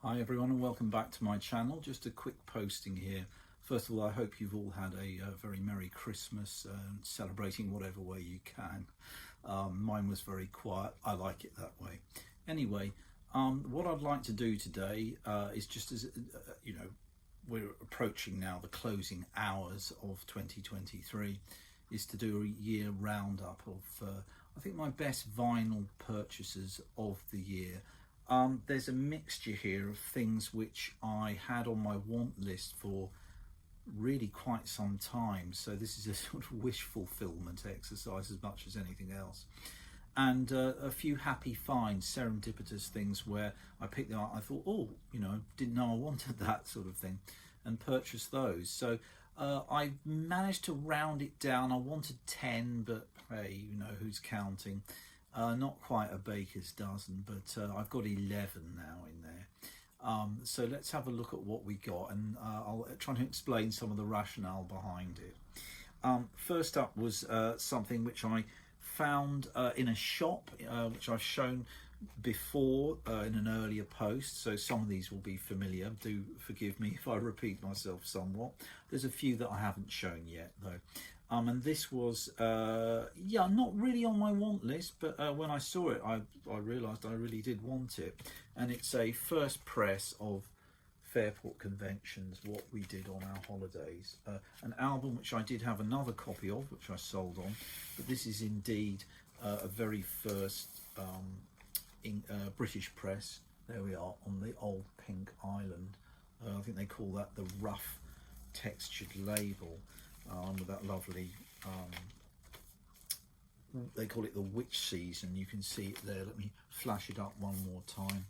Hi everyone and welcome back to my channel. Just a quick posting here. First of all, I hope you've all had a very Merry Christmas, celebrating whatever way you can. Mine was very quiet. I like it that way. Anyway, what I'd like to do today is just as, we're approaching now the closing hours of 2023, is to do a year roundup of, I think, my best vinyl purchases of the year. There's a mixture here of things which I had on my want list for really quite some time. So this is a sort of wish fulfillment exercise as much as anything else. And a few happy finds, serendipitous things where I picked them up. I thought, oh, didn't know I wanted that sort of thing, and purchased those. So I managed to round it down. I wanted 10, but hey, who's counting? Not quite a baker's dozen, but I've got 11 now in there. So let's have a look at what we got, and I'll try to explain some of the rationale behind it. First up was something which I found in a shop, which I've shown before in an earlier post, so some of these will be familiar. Do forgive me if I repeat myself somewhat. There's a few that I haven't shown yet though. And this was, not really on my want list, but when I saw it, I realised I really did want it. And it's a first press of Fairport Conventions, What We Did on Our Holidays. An album which I did have another copy of, which I sold on, but this is indeed a very first British press. There we are, on the old pink island. I think they call that the rough textured label. With that lovely, they call it the witch season. You can see it there. Let me flash it up one more time.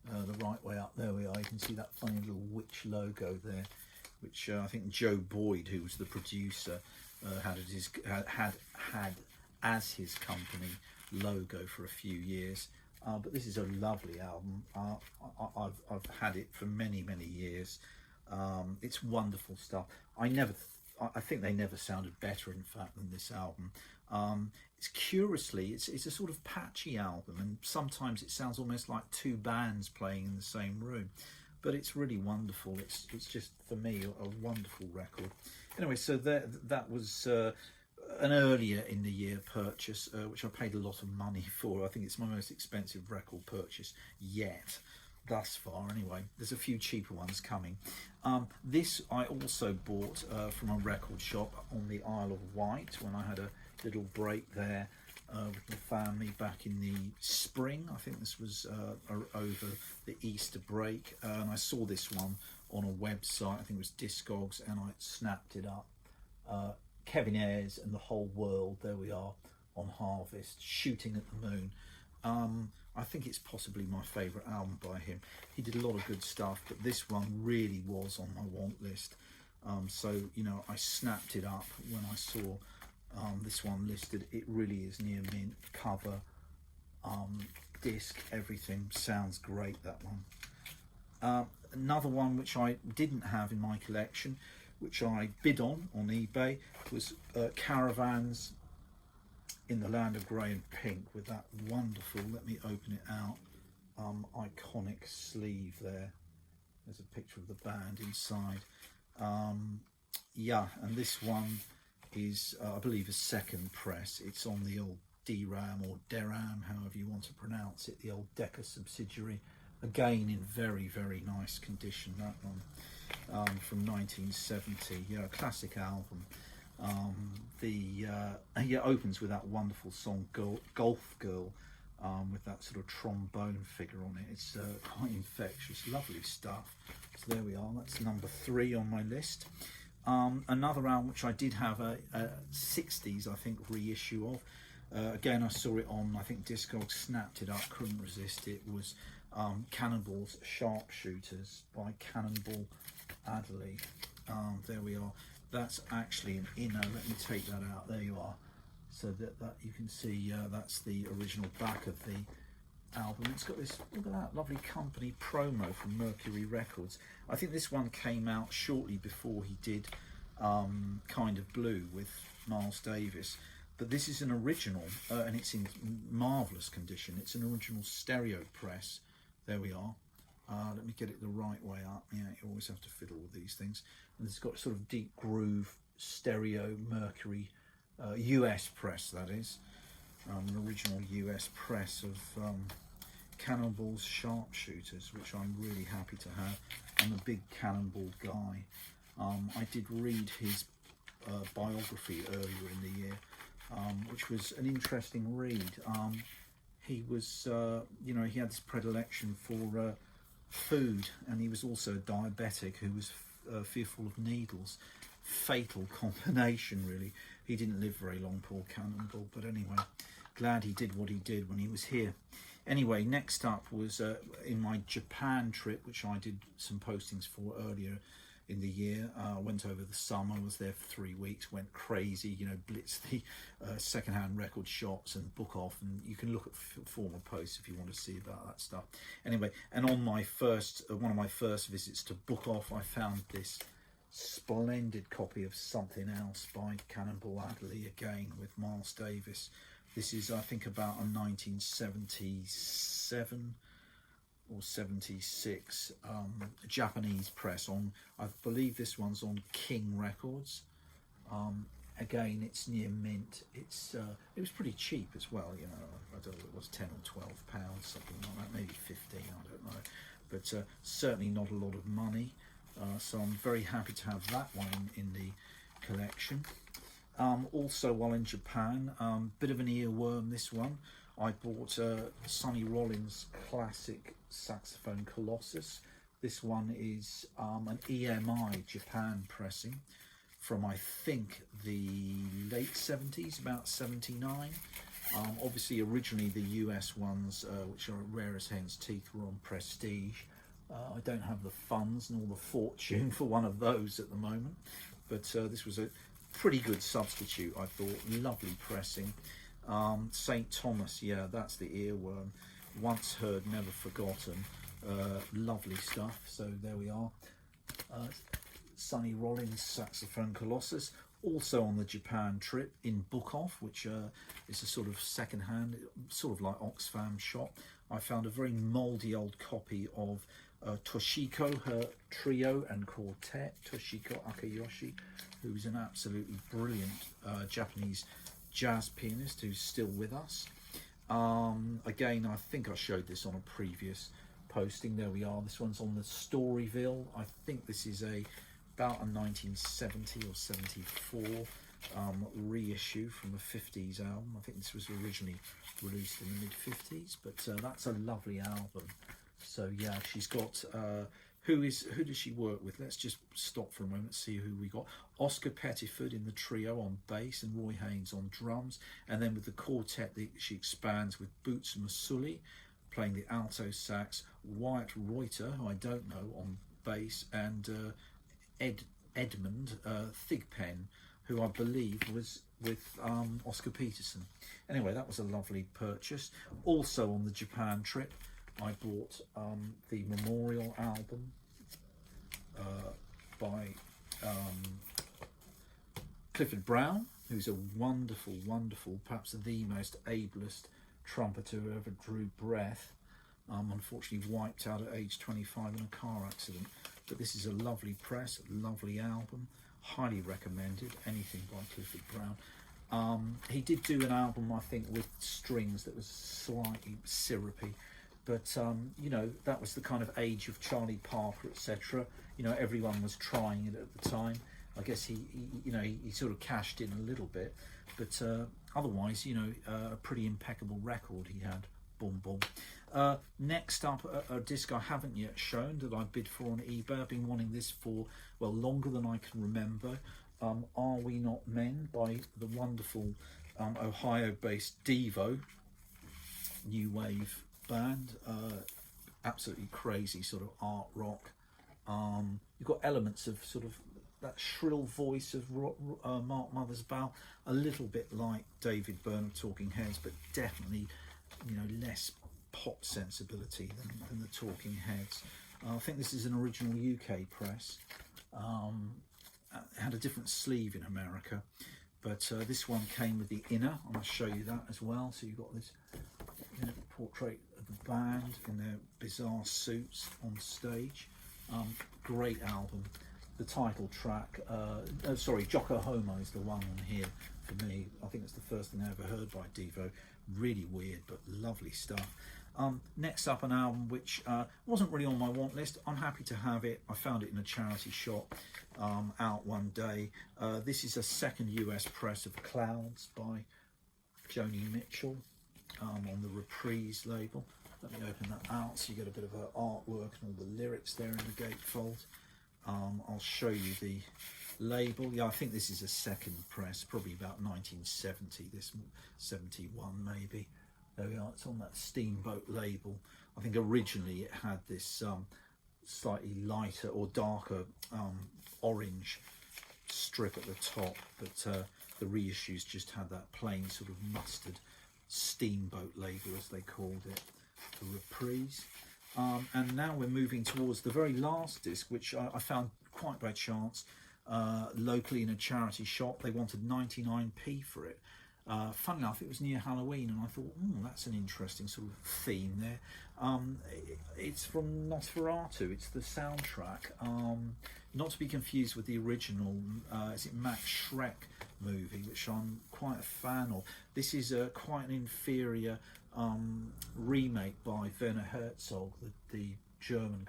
The right way up, there we are. You can see that funny little witch logo there, which I think Joe Boyd, who was the producer, had as his company logo for a few years. But this is a lovely album. I've had it for many years. It's wonderful stuff. I think they never sounded better, in fact, than this album. It's curiously, it's a sort of patchy album, and sometimes it sounds almost like two bands playing in the same room. But it's really wonderful. It's just, for me, a wonderful record. Anyway, so that was an earlier in the year purchase, which I paid a lot of money for. I think it's my most expensive record purchase yet. Thus far anyway. There's a few cheaper ones coming. This I also bought from a record shop on the Isle of Wight when I had a little break there with the family back in the spring. I think this was over the Easter break, and I saw this one on a website. I think it was Discogs, and I snapped it up. Kevin Ayres and the Whole World, there we are on Harvest, Shooting at the Moon. I think it's possibly my favourite album by him. He did a lot of good stuff, but this one really was on my want list. So, I snapped it up when I saw this one listed. It really is near mint, cover, disc, everything. Sounds great, that one. Another one which I didn't have in my collection, which I bid on eBay, was Caravans in the Land of Grey and Pink, with that wonderful, let me open it out, iconic sleeve there. There's a picture of the band inside. And this one is, I believe, a second press. It's on the old DRAM or DERAM, however you want to pronounce it, the old Decca subsidiary. Again, in very nice condition, that one, from 1970. A classic album. It opens with that wonderful song Golf Girl, with that sort of trombone figure on it. It's quite infectious, lovely stuff. So there we are, that's number 3 on my list. Another album which I did have a 60s, I think, reissue of. Again, I saw it on, I think, Discogs, snapped it up, couldn't resist it, was Cannonball's Sharpshooters by Cannonball Adderley. There we are. That's actually an inner. Let me take that out. There you are. So that you can see that's the original back of the album. It's got this, look at that, lovely company promo from Mercury Records. I think this one came out shortly before he did Kind of Blue with Miles Davis. But this is an original, and it's in marvellous condition. It's an original stereo press. There we are. Let me get it the right way up. Yeah, you always have to fiddle with these things. And it's got sort of deep groove stereo Mercury US press, that is. An original US press of Cannonball's Sharpshooters, which I'm really happy to have. I'm a big Cannonball guy. I did read his biography earlier in the year, which was an interesting read. He was, you know, he had this predilection for food, and he was also a diabetic who was fearful of needles. Fatal combination, really. He didn't live very long, poor Cannonball, but anyway, glad he did what he did when he was here. Anyway, next up was in my Japan trip, which I did some postings for earlier in the year. I went over the summer, was there for 3 weeks, went crazy, you know, blitzed the second-hand record shops and Book Off, and you can look at former posts if you want to see about that stuff. Anyway, and on my first, one of my first visits to Book Off, I found this splendid copy of Something Else by Cannonball Adderley, again with Miles Davis. This is, I think, about a 1977 or 76 Japanese press on, I believe this one's on King Records. Again, it's near mint. It's it was pretty cheap as well, you know. I don't know if it was 10 or 12 pounds, something like that, maybe 15, I don't know, but certainly not a lot of money. So I'm very happy to have that one in the collection. Also, while in Japan, bit of an earworm, this one. I bought Sonny Rollins' classic saxophone Colossus. This one is an EMI Japan pressing from, I think, the late 70s, about 79. Obviously, originally the US ones, which are rare as hen's teeth, were on Prestige. I don't have the funds nor the fortune for one of those at the moment, but this was a pretty good substitute, I thought. Lovely pressing. St. Thomas, yeah, that's the earworm. Once heard, never forgotten. Lovely stuff. So there we are. Sonny Rollins saxophone Colossus. Also on the Japan trip in Book Off, which is a sort of second-hand, sort of like Oxfam shop. I found a very mouldy old copy of Toshiko, her trio and quartet, Toshiko Akayoshi, who's an absolutely brilliant Japanese jazz pianist who's still with us. Again, I think I showed this on a previous posting. There we are. This one's on the Storyville. I think this is about a 1970 or 74 reissue from a 50s album. I think this was originally released in the mid-50s, but that's a lovely album. So yeah, she's got who does she work with? Let's just stop for a moment and see who we got. Oscar Pettiford in the trio on bass and Roy Haynes on drums, and then with the quartet she expands with Boots Masuli playing the alto sax, Wyatt Reuter, who I don't know, on bass, and Edmund Thigpen, who I believe was with Oscar Peterson. Anyway, that was a lovely purchase. Also on the Japan trip, I bought the Memorial album by Clifford Brown, who's a wonderful, wonderful, perhaps the most ablest trumpeter who ever drew breath. Unfortunately wiped out at age 25 in a car accident. But this is a lovely press, lovely album, highly recommended, anything by Clifford Brown. He did do an album, I think, with strings that was slightly syrupy. But, you know, that was the kind of age of Charlie Parker, etc. You know, everyone was trying it at the time. I guess he sort of cashed in a little bit. But otherwise, you know, a pretty impeccable record he had. Boom, boom. Next up, a disc I haven't yet shown that I bid for on eBay. I've been wanting this for, well, longer than I can remember. Are We Not Men by the wonderful Ohio-based Devo new wave band. Absolutely crazy sort of art rock. You've got elements of sort of that shrill voice of Mark Mothersbaugh, a little bit like David Byrne of Talking Heads, but definitely, you know, less pop sensibility than the Talking Heads. I think this is an original UK press. It had a different sleeve in America, but this one came with the inner. I'm going to show you that as well. So you've got this, you know, portrait of the band in their bizarre suits on stage. Great album. The title track, Jocko Homo is the one on here for me. I think it's the first thing I ever heard by Devo. Really weird, but lovely stuff. Next up, an album which wasn't really on my want list. I'm happy to have it. I found it in a charity shop out one day. This is a second US press of Clouds by Joni Mitchell on the Reprise label. Let me open that out so you get a bit of her artwork and all the lyrics there in the gatefold. I'll show you the label. Yeah, I think this is a second press, probably about 1970, this 71 maybe. There we are, it's on that Steamboat label. I think originally it had this slightly lighter or darker orange strip at the top, but the reissues just had that plain sort of mustard Steamboat label, as they called it, the Reprise. And now we're moving towards the very last disc, which I found quite by chance locally in a charity shop. They wanted 99p for it. Funny enough, it was near Halloween, and I thought, that's an interesting sort of theme there. It's from Nosferatu. It's the soundtrack, not to be confused with the original. Is it Max Schreck movie, which I'm quite a fan of. This is quite an inferior remake by Werner Herzog, the German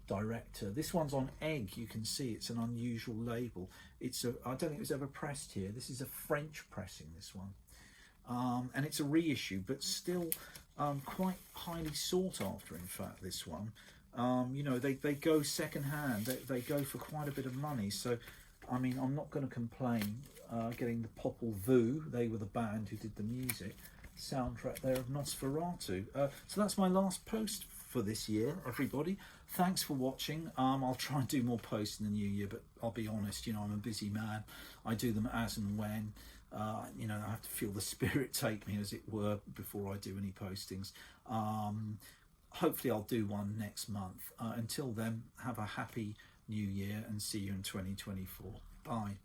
director. This one's on Egg. You can see it's an unusual label. I don't think it was ever pressed here. This is a French pressing, this one, and it's a reissue, but still quite highly sought after. In fact, this one, you know, they go second hand. They go for quite a bit of money. So, I mean, I'm not going to complain. Getting the Popol Vuh, they were the band who did the music soundtrack there of Nosferatu. So that's my last post for this year, everybody. Thanks for watching. I'll try and do more posts in the new year, but I'll be honest, you know, I'm a busy man. I do them as and when. You know, I have to feel the spirit take me, as it were, before I do any postings. Hopefully I'll do one next month. Until then, have a happy new year and see you in 2024. Bye.